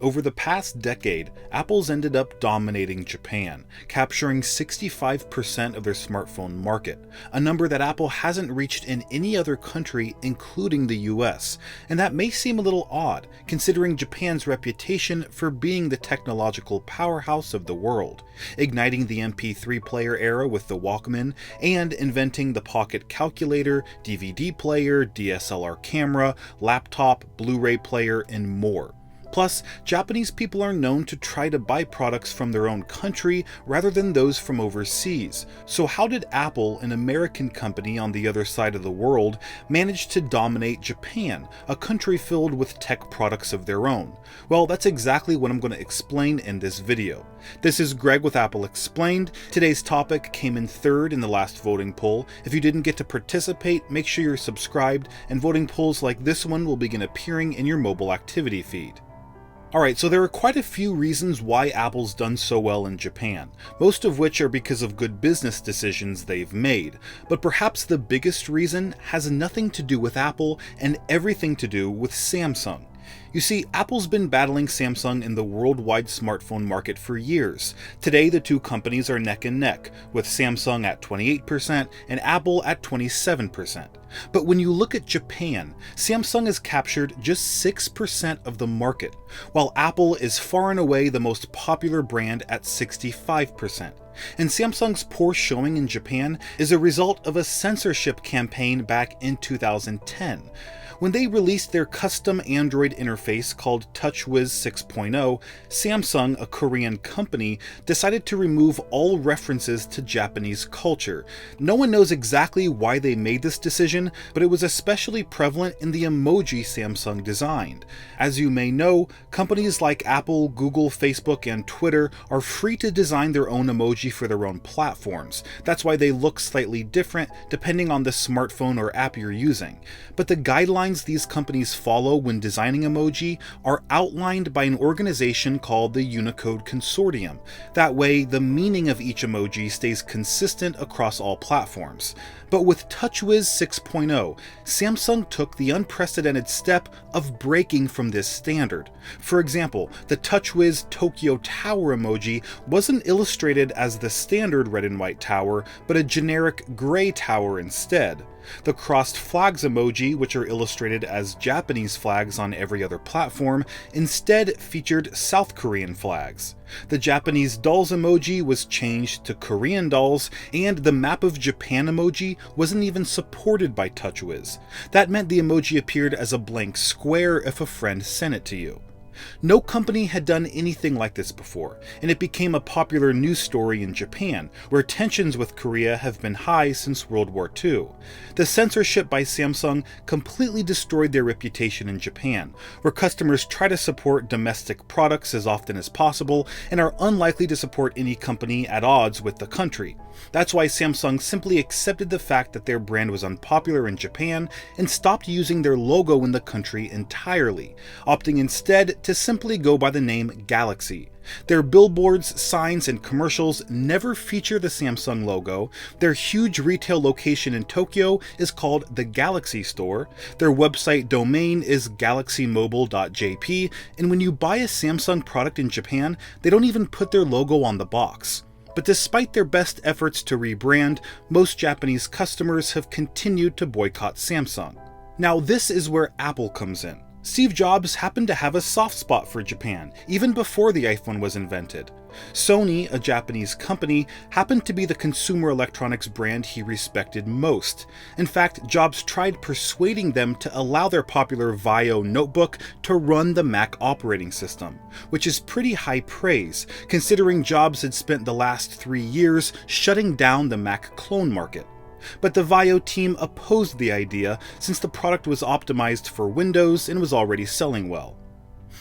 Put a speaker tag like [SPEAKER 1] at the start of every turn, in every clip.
[SPEAKER 1] Over the past decade, Apple's ended up dominating Japan, capturing 65% of their smartphone market, a number that Apple hasn't reached in any other country, including the US, and that may seem a little odd, considering Japan's reputation for being the technological powerhouse of the world, igniting the MP3 player era with the Walkman, and inventing the pocket calculator, DVD player, DSLR camera, laptop, Blu-ray player, and more. Plus, Japanese people are known to try to buy products from their own country rather than those from overseas. So how did Apple, an American company on the other side of the world, manage to dominate Japan, a country filled with tech products of their own? Well, that's exactly what I'm going to explain in this video. This is Greg with Apple Explained. Today's topic came in third in the last voting poll. If you didn't get to participate, make sure you're subscribed, and voting polls like this one will begin appearing in your mobile activity feed. Alright, so there are quite a few reasons why Apple's done so well in Japan, most of which are because of good business decisions they've made, but perhaps the biggest reason has nothing to do with Apple and everything to do with Samsung. You see, Apple's been battling Samsung in the worldwide smartphone market for years. Today, the two companies are neck and neck, with Samsung at 28% and Apple at 27%. But when you look at Japan, Samsung has captured just 6% of the market, while Apple is far and away the most popular brand at 65%. And Samsung's poor showing in Japan is a result of a censorship campaign back in 2010. When they released their custom Android interface called TouchWiz 6.0, Samsung, a Korean company, decided to remove all references to Japanese culture. No one knows exactly why they made this decision, but it was especially prevalent in the emoji Samsung designed. As you may know, companies like Apple, Google, Facebook, and Twitter are free to design their own emoji for their own platforms. That's why they look slightly different depending on the smartphone or app you're using. But the guidelines these companies follow when designing emoji are outlined by an organization called the Unicode Consortium. That way, the meaning of each emoji stays consistent across all platforms. But with TouchWiz 6.0, Samsung took the unprecedented step of breaking from this standard. For example, the TouchWiz Tokyo Tower emoji wasn't illustrated as the standard red and white tower, but a generic gray tower instead. The crossed flags emoji, which are illustrated as Japanese flags on every other platform, instead featured South Korean flags. The Japanese dolls emoji was changed to Korean dolls, and the map of Japan emoji wasn't even supported by TouchWiz. That meant the emoji appeared as a blank square if a friend sent it to you. No company had done anything like this before, and it became a popular news story in Japan, where tensions with Korea have been high since World War II. The censorship by Samsung completely destroyed their reputation in Japan, where customers try to support domestic products as often as possible and are unlikely to support any company at odds with the country. That's why Samsung simply accepted the fact that their brand was unpopular in Japan and stopped using their logo in the country entirely, opting instead to simply go by the name Galaxy. Their billboards, signs, and commercials never feature the Samsung logo. Their huge retail location in Tokyo is called the Galaxy Store. Their website domain is galaxymobile.jp, and when you buy a Samsung product in Japan, they don't even put their logo on the box. But despite their best efforts to rebrand, most Japanese customers have continued to boycott Samsung. Now, this is where Apple comes in. Steve Jobs happened to have a soft spot for Japan, even before the iPhone was invented. Sony, a Japanese company, happened to be the consumer electronics brand he respected most. In fact, Jobs tried persuading them to allow their popular Vaio notebook to run the Mac operating system, which is pretty high praise, considering Jobs had spent the last 3 years shutting down the Mac clone market. But the Vaio team opposed the idea since the product was optimized for Windows and was already selling well.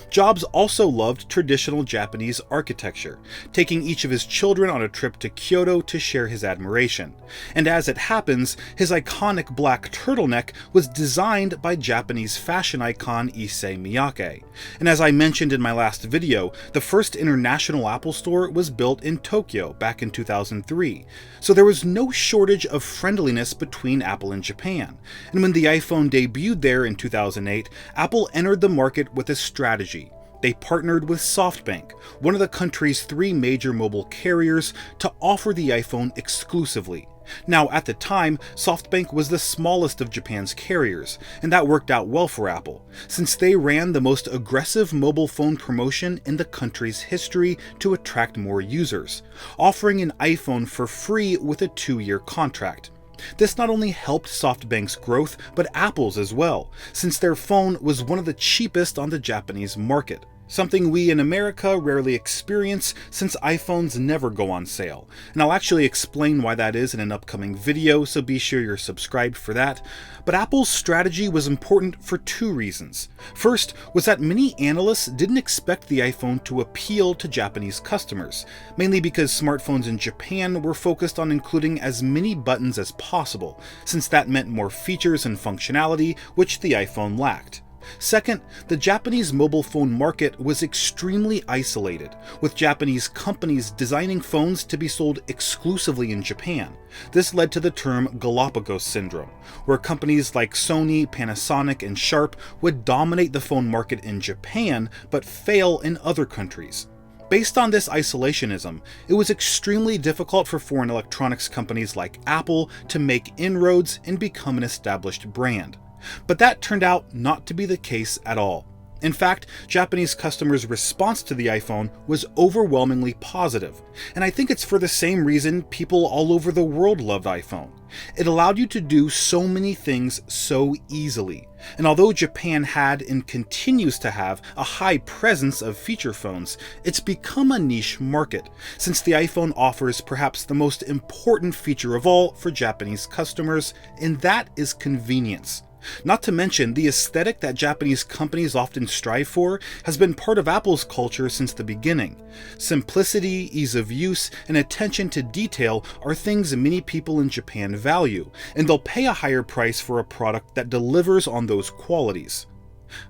[SPEAKER 1] Jobs also loved traditional Japanese architecture, taking each of his children on a trip to Kyoto to share his admiration. And as it happens, his iconic black turtleneck was designed by Japanese fashion icon Issey Miyake. And as I mentioned in my last video, the first international Apple store was built in Tokyo back in 2003. So there was no shortage of friendliness between Apple and Japan. And when the iPhone debuted there in 2008, Apple entered the market with a strategy. They partnered with SoftBank, one of the country's 3 major mobile carriers, to offer the iPhone exclusively. Now, at the time, SoftBank was the smallest of Japan's carriers, and that worked out well for Apple, since they ran the most aggressive mobile phone promotion in the country's history to attract more users, offering an iPhone for free with a 2-year contract. This not only helped SoftBank's growth, but Apple's as well, since their phone was one of the cheapest on the Japanese market. Something we in America rarely experience since iPhones never go on sale, and I'll actually explain why that is in an upcoming video, so be sure you're subscribed for that. But Apple's strategy was important for 2 reasons. First was that many analysts didn't expect the iPhone to appeal to Japanese customers, mainly because smartphones in Japan were focused on including as many buttons as possible, since that meant more features and functionality which the iPhone lacked. Second, the Japanese mobile phone market was extremely isolated, with Japanese companies designing phones to be sold exclusively in Japan. This led to the term Galapagos syndrome, where companies like Sony, Panasonic, and Sharp would dominate the phone market in Japan but fail in other countries. Based on this isolationism, it was extremely difficult for foreign electronics companies like Apple to make inroads and become an established brand. But that turned out not to be the case at all. In fact, Japanese customers' response to the iPhone was overwhelmingly positive, and I think it's for the same reason people all over the world loved iPhone. It allowed you to do so many things so easily, and although Japan had and continues to have a high presence of feature phones, it's become a niche market, since the iPhone offers perhaps the most important feature of all for Japanese customers, and that is convenience. Not to mention, the aesthetic that Japanese companies often strive for has been part of Apple's culture since the beginning. Simplicity, ease of use, and attention to detail are things many people in Japan value, and they'll pay a higher price for a product that delivers on those qualities.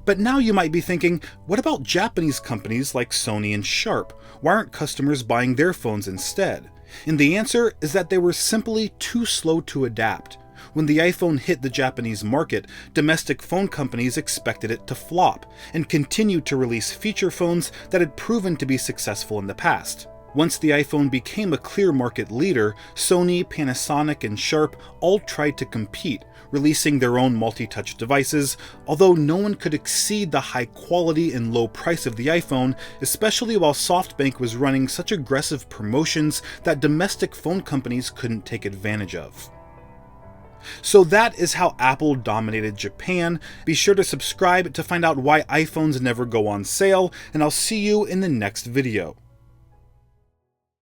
[SPEAKER 1] But now you might be thinking, what about Japanese companies like Sony and Sharp? Why aren't customers buying their phones instead? And the answer is that they were simply too slow to adapt. When the iPhone hit the Japanese market, domestic phone companies expected it to flop, and continued to release feature phones that had proven to be successful in the past. Once the iPhone became a clear market leader, Sony, Panasonic, and Sharp all tried to compete, releasing their own multi-touch devices, although no one could exceed the high quality and low price of the iPhone, especially while SoftBank was running such aggressive promotions that domestic phone companies couldn't take advantage of. So that is how Apple dominated Japan. Be sure to subscribe to find out why iPhones never go on sale, and I'll see you in the next video.